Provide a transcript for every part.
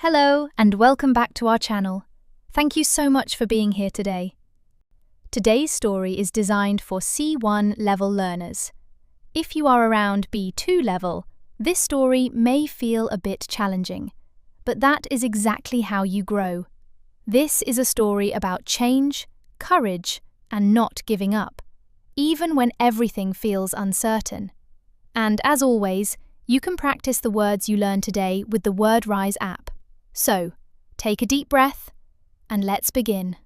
Hello and welcome back to our channel. Thank you so much for being here today. Today's story is designed for C1 level learners. If you are around B2 level, this story may feel a bit challenging, but that is exactly how you grow. This is a story about change, courage, and not giving up, even when everything feels uncertain. And as always, you can practice the words you learn today with the WordRise app. So, take a deep breath, and let's begin.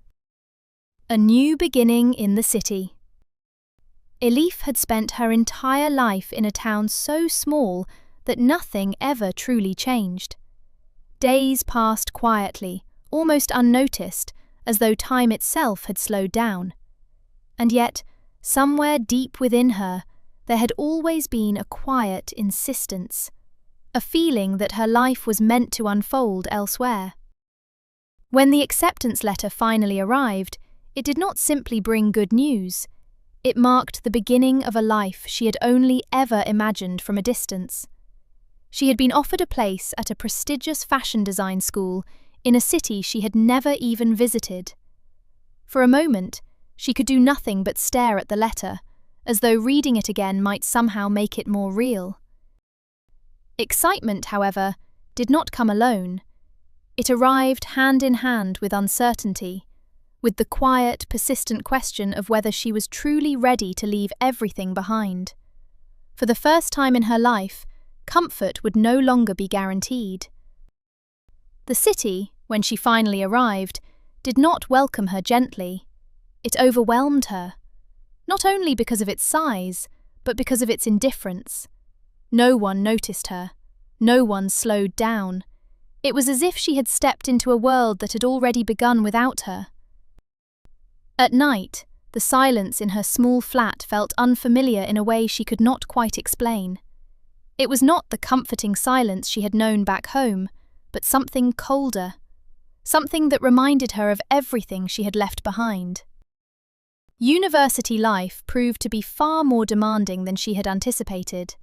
A new beginning in the city. Elif had spent her entire life in a town so small that nothing ever truly changed. Days passed quietly, almost unnoticed, as though time itself had slowed down. And yet, somewhere deep within her, there had always been a quiet insistence, a feeling that her life was meant to unfold elsewhere. When the acceptance letter finally arrived, it did not simply bring good news. It marked the beginning of a life she had only ever imagined from a distance. She had been offered a place at a prestigious fashion design school in a city she had never even visited. For a moment, she could do nothing but stare at the letter, as though reading it again might somehow make it more real. Excitement, however, did not come alone. It arrived hand in hand with uncertainty, with the quiet, persistent question of whether she was truly ready to leave everything behind. For the first time in her life, comfort would no longer be guaranteed. The city, when she finally arrived, did not welcome her gently. It overwhelmed her, not only because of its size, but because of its indifference. No one noticed her. No one slowed down. It was as if she had stepped into a world that had already begun without her. At night, the silence in her small flat felt unfamiliar in a way she could not quite explain. It was not the comforting silence she had known back home, but something colder, something that reminded her of everything she had left behind. University life proved to be far more demanding than she had anticipated.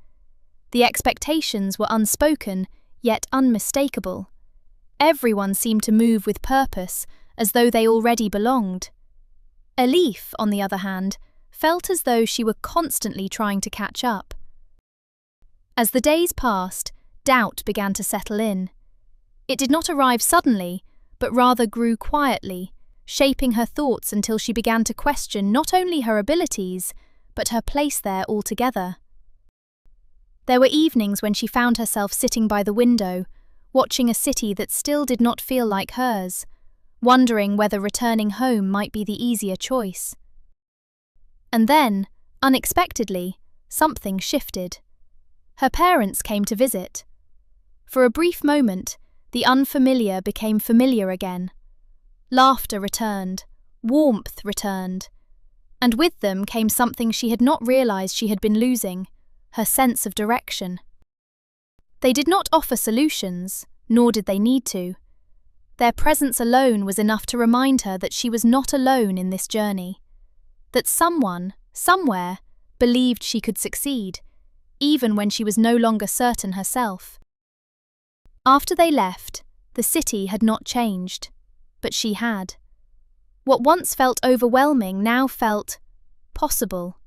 The expectations were unspoken, yet unmistakable. Everyone seemed to move with purpose, as though they already belonged. Elif, on the other hand, felt as though she were constantly trying to catch up. As the days passed, doubt began to settle in. It did not arrive suddenly, but rather grew quietly, shaping her thoughts until she began to question not only her abilities, but her place there altogether. There were evenings when she found herself sitting by the window, watching a city that still did not feel like hers, wondering whether returning home might be the easier choice. And then, unexpectedly, something shifted. Her parents came to visit. For a brief moment, the unfamiliar became familiar again. Laughter returned, warmth returned, and with them came something she had not realized she had been losing: her sense of direction. They did not offer solutions, nor did they need to. Their presence alone was enough to remind her that she was not alone in this journey, that someone, somewhere, believed she could succeed, even when she was no longer certain herself. After they left, the city had not changed, but she had. What once felt overwhelming now felt possible.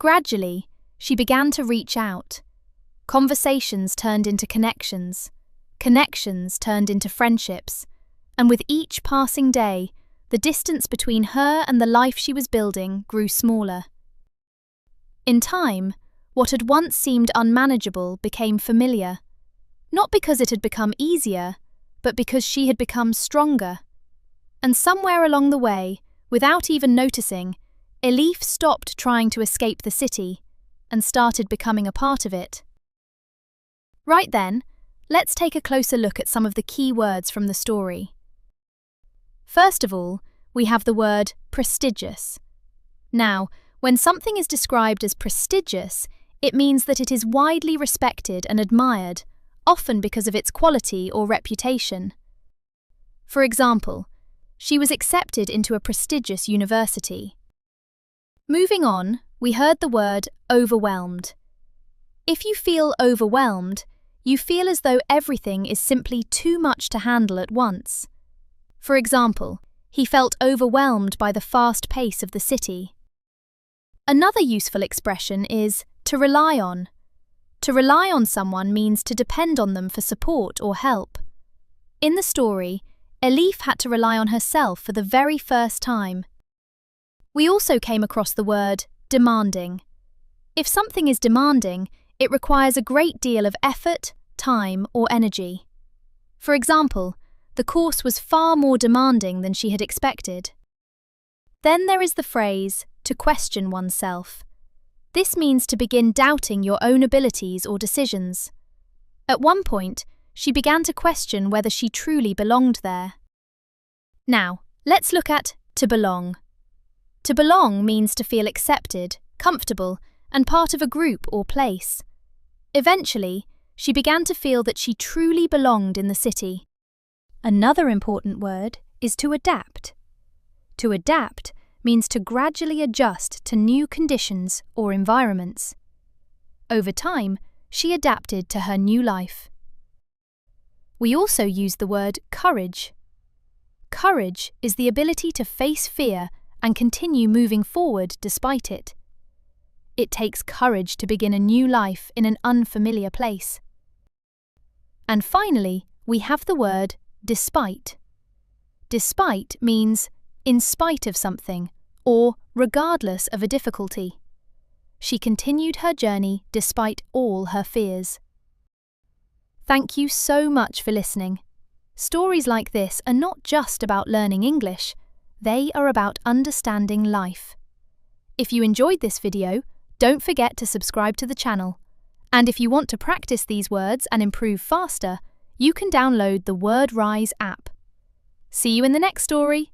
Gradually, she began to reach out. Conversations turned into connections. Connections turned into friendships. And with each passing day, the distance between her and the life she was building grew smaller. In time, what had once seemed unmanageable became familiar. Not because it had become easier, but because she had become stronger. And somewhere along the way, without even noticing, Elif stopped trying to escape the city and started becoming a part of it. Right then, let's take a closer look at some of the key words from the story. First of all, we have the word prestigious. Now, when something is described as prestigious, it means that it is widely respected and admired, often because of its quality or reputation. For example, she was accepted into a prestigious university. Moving on, we heard the word overwhelmed. If you feel overwhelmed, you feel as though everything is simply too much to handle at once. For example, he felt overwhelmed by the fast pace of the city. Another useful expression is to rely on. To rely on someone means to depend on them for support or help. In the story, Elif had to rely on herself for the very first time. We also came across the word demanding. If something is demanding, it requires a great deal of effort, time, or energy. For example, the course was far more demanding than she had expected. Then there is the phrase, to question oneself. This means to begin doubting your own abilities or decisions. At one point, she began to question whether she truly belonged there. Now, let's look at to belong. To belong means to feel accepted, comfortable, and part of a group or place. Eventually, she began to feel that she truly belonged in the city. Another important word is to adapt. To adapt means to gradually adjust to new conditions or environments. Over time, she adapted to her new life. We also use the word courage. Courage is the ability to face fear and continue moving forward despite it. It takes courage to begin a new life in an unfamiliar place. And finally, we have the word despite. Despite means in spite of something, or regardless of a difficulty. She continued her journey despite all her fears. Thank you so much for listening. Stories like this are not just about learning English, they are about understanding life. If you enjoyed this video, don't forget to subscribe to the channel. And if you want to practice these words and improve faster, you can download the WordRise app. See you in the next story.